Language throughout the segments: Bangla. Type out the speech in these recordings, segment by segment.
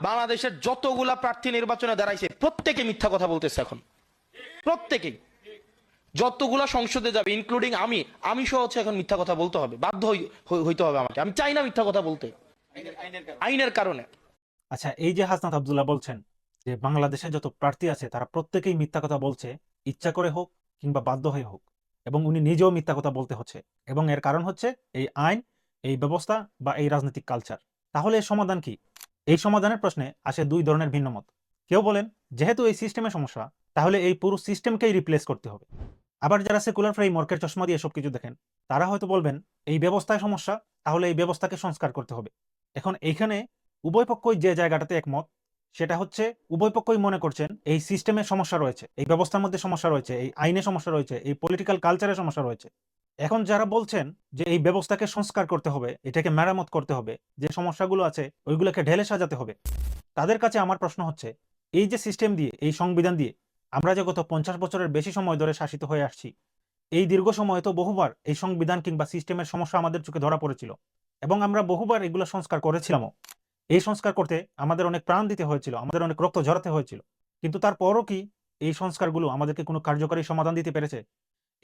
বাংলাদেশের যতগুলা প্রার্থী নির্বাচনে দাঁড়াইছে প্রত্যেকে মিথ্যা কথা বলতেছে এখন, প্রত্যেকেই। যতগুলা সংসদে যাবে ইনক্লুডিং আমি আমি সহ হচ্ছে এখন মিথ্যা কথা বলতে হবে, বাধ্য হইতে হবে আমাকে। আমি চাই না মিথ্যা কথা বলতে, আইনের কারণে। আচ্ছা, এই যে হাসনাত আব্দুল্লাহ বলছেন যে বাংলাদেশে যত প্রার্থী আছে তারা প্রত্যেকেই মিথ্যা কথা বলছে, ইচ্ছা করে হোক কিংবা বাধ্য হয়ে হোক, এবং উনি নিজেও মিথ্যা কথা বলতে হচ্ছে, এবং এর কারণ হচ্ছে এই আইন, এই ব্যবস্থা বা এই রাজনৈতিক কালচার। তাহলে এর সমাধান কি? এই সমাধানের প্রশ্নে আসে দুই ধরনের ভিন্ন মত। কেউ বলেন যেহেতু এই সিস্টেমের সমস্যা, তাহলে এই পুরো সিস্টেমকেই রিপ্লেস করতে হবে। আবার যারা সেকুলার ফ্রেমওয়ার্কের চশমা দিয়ে সবকিছু দেখেন, তারা হয়তো বলবেন এই ব্যবস্থায় সমস্যা, তাহলে এই ব্যবস্থাকে সংস্কার করতে হবে। এখন এইখানে উভয় পক্ষই যে জায়গাটাতে একমত, সেটা হচ্ছে উভয় পক্ষই মনে করছেন এই সিস্টেমের সমস্যা রয়েছে, এই ব্যবস্থার মধ্যে সমস্যা রয়েছে, এই আইনে সমস্যা রয়েছে, এই পলিটিক্যাল কালচারের সমস্যা রয়েছে। এখন যারা বলছেন যে এই ব্যবস্থাকে সংস্কার করতে হবে, এটাকে মেরামত করতে হবে, যে সমস্যাগুলো আছে ওইগুলোকে ঢেলে সাজাতে হবে, তাদের কাছে আমার প্রশ্ন হচ্ছে, এই যে সিস্টেম দিয়ে, এই সংবিধান দিয়ে আমরা যে গত 50 বছরের বেশি সময় ধরে শাসিত হয়ে আসছি, এই দীর্ঘ সময়ে তো বহুবার এই সংবিধান কিংবা সিস্টেমের সমস্যা আমাদের চোখে ধরা পড়েছিল, এবং আমরা বহুবার এগুলো সংস্কার করেছিলামও। এই সংস্কার করতে আমাদের অনেক প্রাণ দিতে হয়েছিল, আমাদের অনেক রক্ত ঝরাতে হয়েছিল, কিন্তু তারপরও কি এই সংস্কারগুলো আমাদেরকে কোনো কার্যকরী সমাধান দিতে পেরেছে?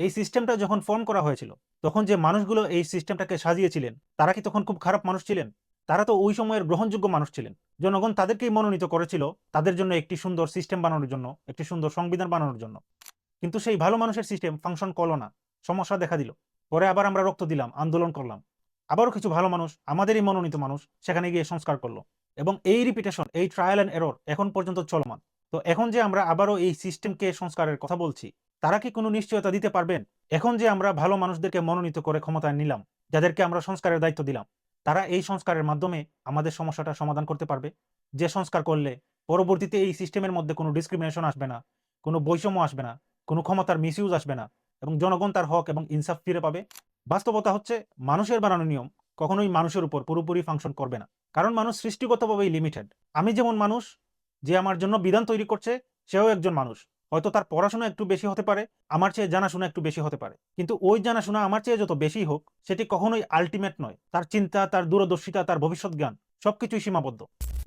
এই সিস্টেমটা যখন ফর্ম করা হয়েছিল, তখন যে মানুষগুলো এই সিস্টেমটাকে সাজিয়েছিলেন, তারা কি তখন খুব খারাপ মানুষ ছিলেন? তারা তো ওই সময়ের গ্রহণযোগ্য মানুষ ছিলেন। জনগণ তাদেরকেই মনোনীত করেছিল তাদের জন্য একটি সুন্দর সিস্টেম বানানোর জন্য, একটি সুন্দর সংবিধান বানানোর জন্য। কিন্তু সেই ভালো মানুষের সিস্টেম ফাংশন করলো না, সমস্যা দেখা দিল। পরে আবার আমরা রক্ত দিলাম, আন্দোলন করলাম, আবারও কিছু ভালো মানুষ, আমাদেরই মনোনীত মানুষ, সেখানে গিয়ে সংস্কার করলো, এবং এই রিপিটেশন, এই ট্রায়াল অ্যান্ড এরর এখন পর্যন্ত চলমান। তো এখন যে আমরা আবারও এই সিস্টেমকে সংস্কারের কথা বলছি, তারা কি কোনো নিশ্চয়তা দিতে পারবেন? এখন যে আমরা ভালো মানুষদেরকে মনোনীত করে ক্ষমতায় নিলাম, যাদেরকে আমরা সংস্কারের দায়িত্ব দিলাম, তারা এই সংস্কারের মাধ্যমে আমাদের সমস্যাটা সমাধান করতে পারবে? যে সংস্কার করলে পরবর্তীতে এই সিস্টেমের মধ্যে কোনো ডিসক্রিমিনেশন আসবে না, কোনো বৈষম্য আসবে না, কোনো ক্ষমতার মিসইউজ আসবে না, এবং জনগণ তার হক এবং ইনসাফ ফিরে পাবে? বাস্তবতা হচ্ছে মানুষের বানানো নিয়ম কখনোই মানুষের উপর পুরোপুরি ফাংশন করবে না, কারণ মানুষ সৃষ্টিগতভাবেই লিমিটেড। আমি যেমন মানুষ, যে আমার জন্য বিধান তৈরি করছে, সেও একজন মানুষ। হয়তো তার পড়াশোনা একটু বেশি হতে পারে, আমার চেয়ে জানাশোনা একটু বেশি হতে পারে, কিন্তু ওই জানাশোনা আমার চেয়ে যত বেশি হোক, সেটি কখনোই আলটিমেট নয়। তার চিন্তা, তার দূরদর্শিতা, তার ভবিষ্যৎ জ্ঞান সবকিছুই সীমাবদ্ধ।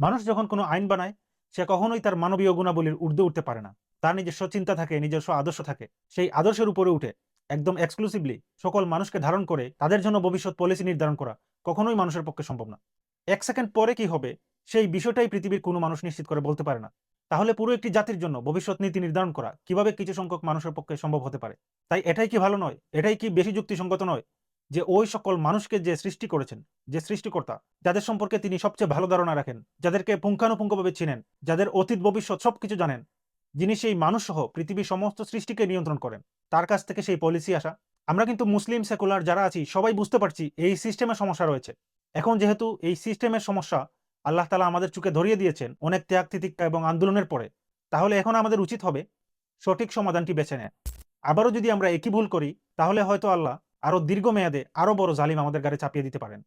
মানুষ যখন কোনো আইন বানায়, সে কখনোই তার মানবীয় গুণাবলীর ঊর্ধ্বে উঠতে পারে না। তার নিজস্ব চিন্তা থাকে, নিজস্ব আদর্শ থাকে, সেই আদর্শের উপরে উঠে একদম এক্সক্লুসিভলি সকল মানুষকে ধারণ করে তাদের জন্য ভবিষ্যৎ পলিসি নির্ধারণ করা কখনোই মানুষের পক্ষে সম্ভব না। 1 সেকেন্ড পরে কি হবে, সেই বিষয়টাই পৃথিবীর কোনো মানুষ নিশ্চিত করে বলতে পারে না। তাহলে পুরো একটি জাতির জন্য ভবিষ্যৎ নীতি নির্ধারণ করা কিভাবে কিছু সংখ্যক মানুষের পক্ষে সম্ভব হতে পারে? তাই এটাই কি ভালো নয়, এটাই কি বেশি যুক্তিসঙ্গত নয়, যে ওই সকল মানুষকে যে সৃষ্টি করেছেন, যে সৃষ্টিকর্তা, যাদের সম্পর্কে তিনি সবচেয়ে ভালো ধারণা রাখেন, যাদেরকে পুঙ্খানুপুঙ্খভাবে চিনেন, যাদের অতীত ভবিষ্যৎ সবকিছু জানেন, যিনি সেই মানুষ সহ পৃথিবীর সমস্ত সৃষ্টিকে নিয়ন্ত্রণ করেন, তার কাছ থেকে সেই পলিসি আসা? আমরা কিন্তু মুসলিম সেকুলার যারা আছি সবাই বুঝতে পারছি এই সিস্টেমের সমস্যা রয়েছে। এখন যেহেতু এই সিস্টেমের সমস্যা আল্লাহ তাআলা আমাদের চোখে ধরিয়ে দিয়েছেন অনেক ত্যাগ তিতিক্ষা এবং আন্দোলনের পরে, তাহলে এখন আমাদের উচিত হবে সঠিক সমাধানটি বেছে নেয়। আবারও যদি আমরা একই ভুল করি, তাহলে হয়তো আল্লাহ আরো দীর্ঘমেয়াদে আরো বড় জালিম আমাদের গাড়ি চাপিয়ে দিতে পারেন।